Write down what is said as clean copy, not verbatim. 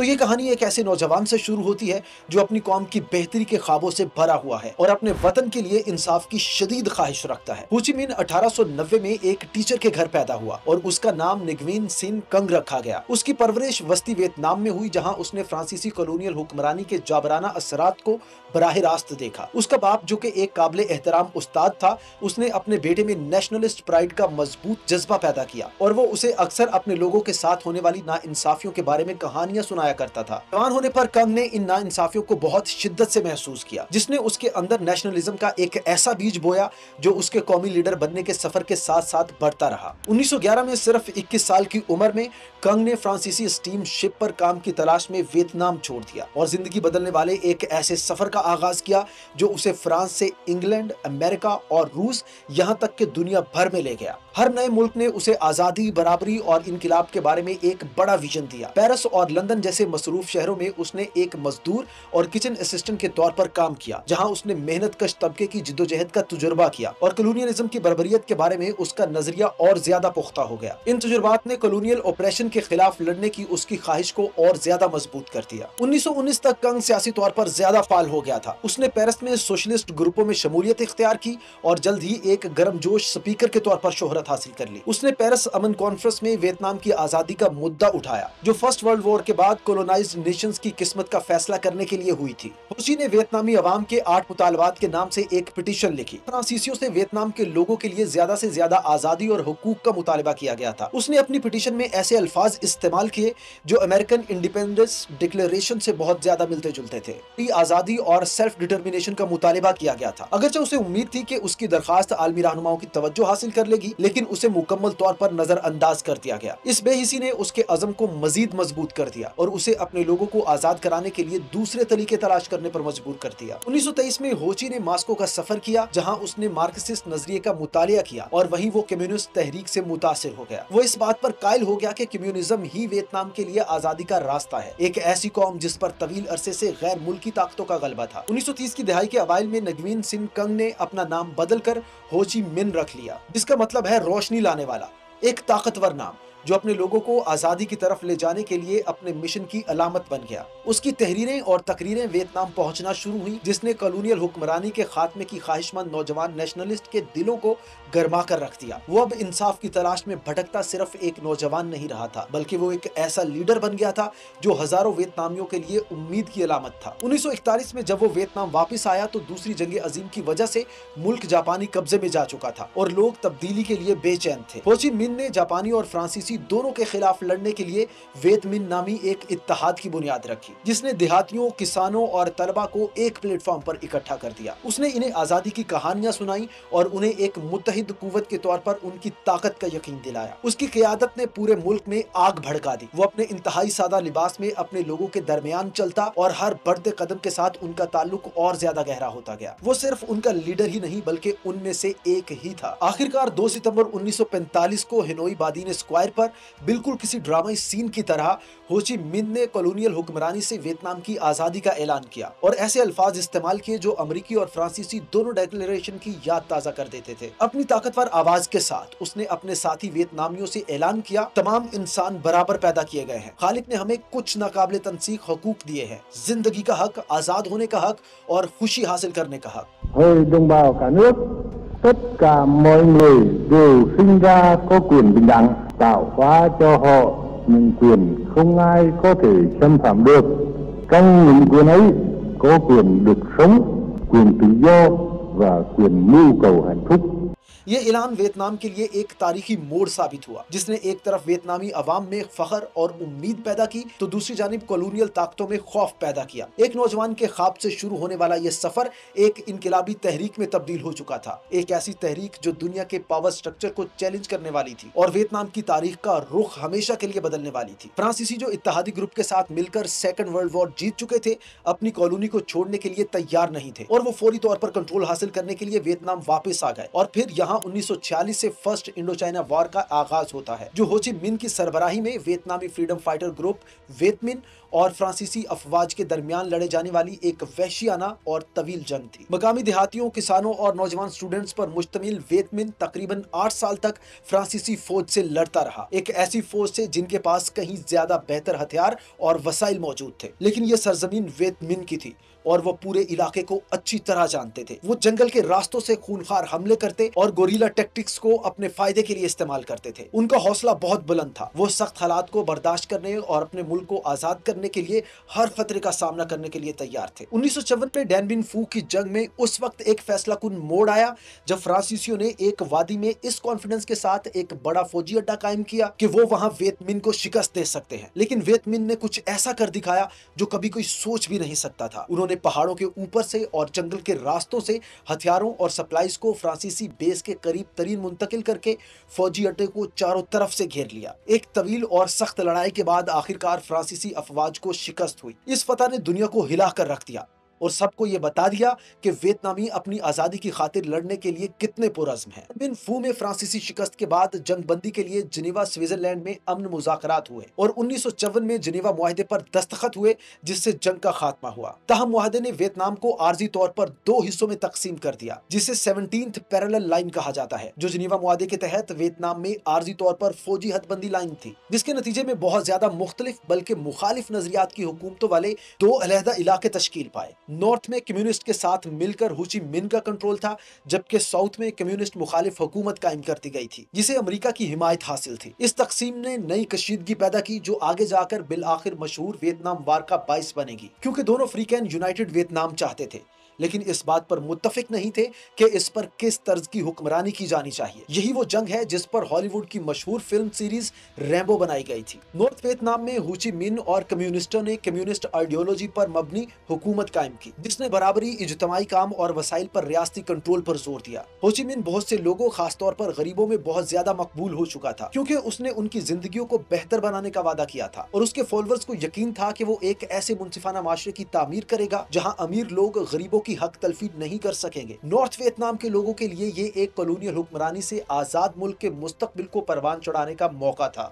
یہ کہانی ایک ایسے نوجوان سے شروع ہوتی ہے جو اپنی قوم کی بہتری کے خوابوں سے بھرا ہوا ہے اور اپنے وطن کے لیے انصاف کی شدید خواہش رکھتا ہے۔ ہو چی مین 1890 میں ایک ٹیچر کے گھر پیدا ہوا اور اس کا نام نگوین سین کنگ رکھا گیا۔ اس کی پرورش وسطی ویتنام میں ہوئی جہاں اس نے فرانسیسی کالونیل حکمرانی کے جابرانہ اثرات کو براہ راست دیکھا۔ اس کا باپ جو کہ ایک قابل احترام استاد تھا، اس نے اپنے بیٹے میں نیشنلسٹ پرائیڈ کا مضبوط جذبہ پیدا کیا اور وہ اسے اکثر اپنے لوگوں کے ساتھ ہونے والی ناانصافیوں کے بارے میں کہانیاں سنایا کرتا تھا۔ جوان ہونے پر کنگ نے ان ناانصافیوں کو بہت شدت سے محسوس کیا، جس نے اس کے اندر نیشنلزم کا ایک ایسا بیج بویا جو اس کے قومی لیڈر بننے کے سفر کے ساتھ ساتھ بڑھتا رہا۔ 1911 میں صرف 21 سال کی عمر میں کنگ نے فرانسیسی اسٹیم شپ پر کام کی تلاش میں ویتنام چھوڑ دیا اور زندگی بدلنے والے ایک ایسے سفر کا آغاز کیا جو اسے فرانس سے انگلینڈ، امریکہ اور روس، یہاں تک کہ دنیا بھر میں لے گیا۔ ہر نئے ملک نے اسے آزادی، برابری اور انقلاب کے بارے میں ایک بڑا ویژن دیا۔ پیرس اور لندن جیسے مصروف شہروں میں اس نے ایک مزدور اور کچن اسسٹنٹ کے طور پر کام کیا، جہاں اس نے محنت کش طبقے کی جدوجہد کا تجربہ کیا اور کلونیلزم کی بربریت کے بارے میں اس کا نظریہ اور زیادہ پختہ ہو گیا۔ ان تجربات نے کلونیل آپریشن کے خلاف لڑنے کی اس کی خواہش کو اور زیادہ مضبوط کر دیا۔ 1919 تک کنگ سیاسی طور پر زیادہ فعال ہو گیا تھا۔ اس نے پیرس میں سوشلسٹ گروپوں میں شمولیت اختیار کی اور جلد ہی ایک گرم جوش سپیکر کے طور پر شہرت حاصل کر لی۔ اس نے پیرس امن کانفرنس میں ویتنام کی آزادی کا مدعا اٹھایا، جو فرسٹ ورلڈ وار کے بعد کولونائزڈ نیشنز کی قسمت کا فیصلہ کرنے کے لیے ہوئی تھی۔ ہو چی نے ویتنامی عوام کے 8 مطالبات کے نام سے ایک پٹیشن لکھی۔ فرانسیسیوں سے ویتنام کے لوگوں کے لیے زیادہ سے زیادہ آزادی اور حقوق کا مطالبہ کیا گیا تھا۔ اس نے اپنی پٹیشن میں ایسے الفاظ استعمال کیے جو امریکن انڈیپینڈنس ڈکلیریشن سے بہت زیادہ ملتے جلتے تھے۔ آزادی اور سیلف ڈٹرمنیشن کا مطالبہ کیا گیا تھا۔ اگرچہ اسے امید تھی کہ اس کی درخواست عالمی رہنماؤں کی توجہ حاصل کر لے گی، لیکن اسے مکمل طور پر نظر انداز کر دیا گیا۔ اس بے حسی نے اس کے عزم کو مزید مضبوط کر دیا اور اسے اپنے لوگوں کو آزاد کرانے کے لیے دوسرے طریقے تلاش کرنے پر مجبور کر دیا۔ 1923 میں ہو چی نے ماسکو کا سفر کیا، جہاں اس نے مارکسسٹ نظریے کا مطالعہ کیا اور وہیں وہ کمیونسٹ تحریک سے متاثر ہو گیا۔ وہ اس بات پر قائل ہو گیا کہ کمیونزم ہی ویتنام کے لیے آزادی کا راستہ ہے، ایک ایسی قوم جس پر طویل عرصے سے غیر ملکی طاقتوں کا غلبہ تھا۔ 1930 کی دہائی کے اوائل میں نگوین سین کنگ نے اپنا نام بدل کر ہو چی من رکھ لیا، جس کا مطلب ہے روشنی لانے والا، ایک طاقتور نام جو اپنے لوگوں کو آزادی کی طرف لے جانے کے لیے اپنے مشن کی علامت بن گیا۔ اس کی تحریریں اور تقریریں ویتنام پہنچنا شروع ہوئیں، جس نے کالونیل حکمرانی کے خاتمے کی خواہش مند نوجوان نیشنلسٹ کے دلوں کو گرما کر رکھ دیا۔ وہ اب انصاف کی تلاش میں بھٹکتا صرف ایک نوجوان نہیں رہا تھا، بلکہ وہ ایک ایسا لیڈر بن گیا تھا جو ہزاروں ویتنامیوں کے لیے امید کی علامت تھا۔ 1941 میں جب وہ ویتنام واپس آیا تو دوسری جنگ عظیم کی وجہ سے ملک جاپانی قبضے میں جا چکا تھا اور لوگ تبدیلی کے لیے بے چین تھے۔ ہو چی من نے جاپانی اور فرانسیسی دونوں کے خلاف لڑنے کے لیے ویت من نامی ایک اتحاد کی بنیاد رکھی، جس نے دیہاتیوں، کسانوں اور طلبہ کو ایک پلیٹ فارم پر اکٹھا کر دیا۔ اس نے انہیں آزادی کی کہانیاں سنائیں اور انہیں ایک متحد قوت کے طور پر ان کی طاقت کا یقین دلایا۔ اس کی قیادت نے پورے ملک میں آگ بھڑکا دی۔ وہ اپنے انتہائی سادہ لباس میں اپنے لوگوں کے درمیان چلتا اور ہر بڑھتے قدم کے ساتھ ان کا تعلق اور زیادہ گہرا ہوتا گیا۔ وہ صرف ان کا لیڈر ہی نہیں بلکہ ان میں سے ایک ہی تھا۔ آخرکار 2 ستمبر 1945 کو ہنوئی بادین اسکوائر پر بالکل کسی ڈرامائی سین کی طرح ہو چی من نے کالونیل حکمرانی سے ویتنام کی آزادی کا اعلان کیا اور ایسے الفاظ استعمال کیے جو امریکی اور فرانسیسی دونوں ڈیکلیریشن کی یاد تازہ کر دیتے تھے۔ اپنی طاقتور آواز کے ساتھ اس نے اپنے ساتھی ویتنامیوں سے اعلان کیا، تمام انسان برابر پیدا کیے گئے ہیں۔ خالق نے ہمیں کچھ ناقابل تنسیق حقوق دیے ہیں: زندگی کا حق، آزاد ہونے کا حق اور خوشی حاصل کرنے کا حق۔ đồng bào cả nước, tất cả mọi người đều sinh ra có quyền bình đẳng, tạo hóa cho họ những quyền không ai có thể xâm phạm được. Trong những quyền ấy có quyền được sống, quyền tự do và quyền mưu cầu hạnh phúc. یہ اعلان Vietnam کے لیے ایک تاریخی موڑ ثابت ہوا، جس نے ایک طرف ویتنامی عوام میں فخر اور امید پیدا کی تو دوسری جانب کالونیل طاقتوں میں خوف پیدا کیا۔ ایک نوجوان کے خواب سے شروع ہونے والا یہ سفر ایک انقلابی تحریک میں تبدیل ہو چکا تھا، ایک ایسی تحریک جو دنیا کے پاور سٹرکچر کو چیلنج کرنے والی تھی اور ویتنام کی تاریخ کا رخ ہمیشہ کے لیے بدلنے والی تھی۔ فرانسیسی جو اتحادی گروپ کے ساتھ مل کر سیکنڈ ورلڈ وار جیت چکے تھے، اپنی کالونی کو چھوڑنے کے لیے تیار نہیں تھے اور وہ فوری طور پر کنٹرول حاصل کرنے کے لیے ویتنام واپس آ گئے اور پھر یہاں 1946 سے فرسٹ انڈو چائنا وار کا آغاز ہوتا ہے، جو ہو چی من کی سربراہی میں ویتنامی فریڈم فائٹر گروپ ویت من اور فرانسیسی افواج کے درمیان لڑے جانے والی ایک وحشیانہ اور طویل جنگ تھی۔ مقامی دیہاتیوں، کسانوں اور نوجوان اسٹوڈنٹس پر مشتمل ویت من تقریباً 8 سال تک فرانسیسی فوج سے لڑتا رہا، ایک ایسی فوج سے جن کے پاس کہیں زیادہ بہتر ہتھیار اور وسائل موجود تھے، لیکن یہ سرزمین ویت من کی تھی اور وہ پورے علاقے کو اچھی طرح جانتے تھے۔ وہ جنگل کے راستوں سے خونخوار حملے کرتے اور گوریلا ٹیکٹکس کو اپنے فائدے کے لیے استعمال کرتے تھے۔ ان کا حوصلہ بہت بلند تھا، وہ سخت حالات کو برداشت کرنے اور اپنے ملک کو آزاد کرنے کے لیے ہر خطرے کا سامنا کرنے کے لیے تیار تھے۔ 1954 میں ڈین بین فو کی جنگ میں اس وقت ایک فیصلہ کن موڑ آیا جب فرانسیسیوں نے ایک وادی میں اس کانفیڈنس کے ساتھ ایک بڑا فوجی اڈا قائم کیا کہ وہ وہاں ویت من کو شکست دے سکتے ہیں، لیکن ویت من نے کچھ ایسا کر دکھایا جو کبھی کوئی سوچ بھی نہیں سکتا تھا۔ انہوں نے پہاڑوں کے اوپر سے اور جنگل کے راستوں سے ہتھیاروں اور سپلائیز کو فرانسیسی بیس کے قریب ترین منتقل کر کے فوجی اڈے کو چاروں طرف سے گھیر لیا۔ ایک طویل اور سخت لڑائی کے بعد آخرکار فرانسیسی افواج کو شکست ہوئی۔ اس فتح نے دنیا کو ہلا کر رکھ دیا اور سب کو یہ بتا دیا کہ ویتنامی اپنی آزادی کی خاطر لڑنے کے لیے کتنے پرعزم ہیں۔ بن فو میں فرانسیسی شکست کے بعد جنگ بندی کے لیے جنیوا سوئٹزرلینڈ میں امن مذاکرات ہوئے اور 1954 میں جنیوا معاہدے پر دستخط ہوئے جس سے جنگ کا خاتمہ ہوا۔ تاہم معاہدے نے ویتنام کو عارضی طور پر 2 حصوں میں تقسیم کر دیا جسے 17th پیرالل لائن کہا جاتا ہے، جو جنیوا معاہدے کے تحت ویتنام میں عارضی طور پر فوجی حد بندی لائن تھی، جس کے نتیجے میں بہت زیادہ مختلف بلکہ مخالف نظریات کی حکومتوں والے 2 علیحدہ علاقے تشکیل پائے۔ نارتھ میں کمیونسٹ کے ساتھ مل کر ہوچی من کا کنٹرول تھا، جبکہ ساؤتھ میں کمیونسٹ مخالف حکومت قائم کرتی گئی تھی جسے امریکہ کی حمایت حاصل تھی۔ اس تقسیم نے نئی کشیدگی پیدا کی جو آگے جا کر بالآخر مشہور ویتنام وار کا باعث بنے گی، کیونکہ دونوں فریقین یونائٹڈ ویتنام چاہتے تھے لیکن اس بات پر متفق نہیں تھے کہ اس پر کس طرز کی حکمرانی کی جانی چاہیے۔ یہی وہ جنگ ہے جس پر ہالی ووڈ کی مشہور فلم سیریز ریمبو بنائی گئی تھی۔ نارتھ ویتنام میں ہوچی من اور کمیونسٹوں نے کمیونسٹ آئیڈیولوجی پر مبنی حکومت قائم کی جس نے برابری، اجتماعی کام اور وسائل پر ریاستی کنٹرول پر زور دیا۔ ہوچی من بہت سے لوگوں، خاص طور پر غریبوں میں بہت زیادہ مقبول ہو چکا تھا کیونکہ اس نے ان کی زندگیوں کو بہتر بنانے کا وعدہ کیا تھا اور اس کے فالوورز کو یقین تھا کہ وہ ایک ایسے منصفانہ معاشرے کی تعمیر کرے گا جہاں امیر لوگ غریبوں کی حق تلفی نہیں کر سکیں گے۔ نارتھ ویتنام کے لوگوں کے لیے یہ ایک کالونیل حکمرانی سے آزاد ملک کے مستقبل کو پروان چڑھانے کا موقع تھا۔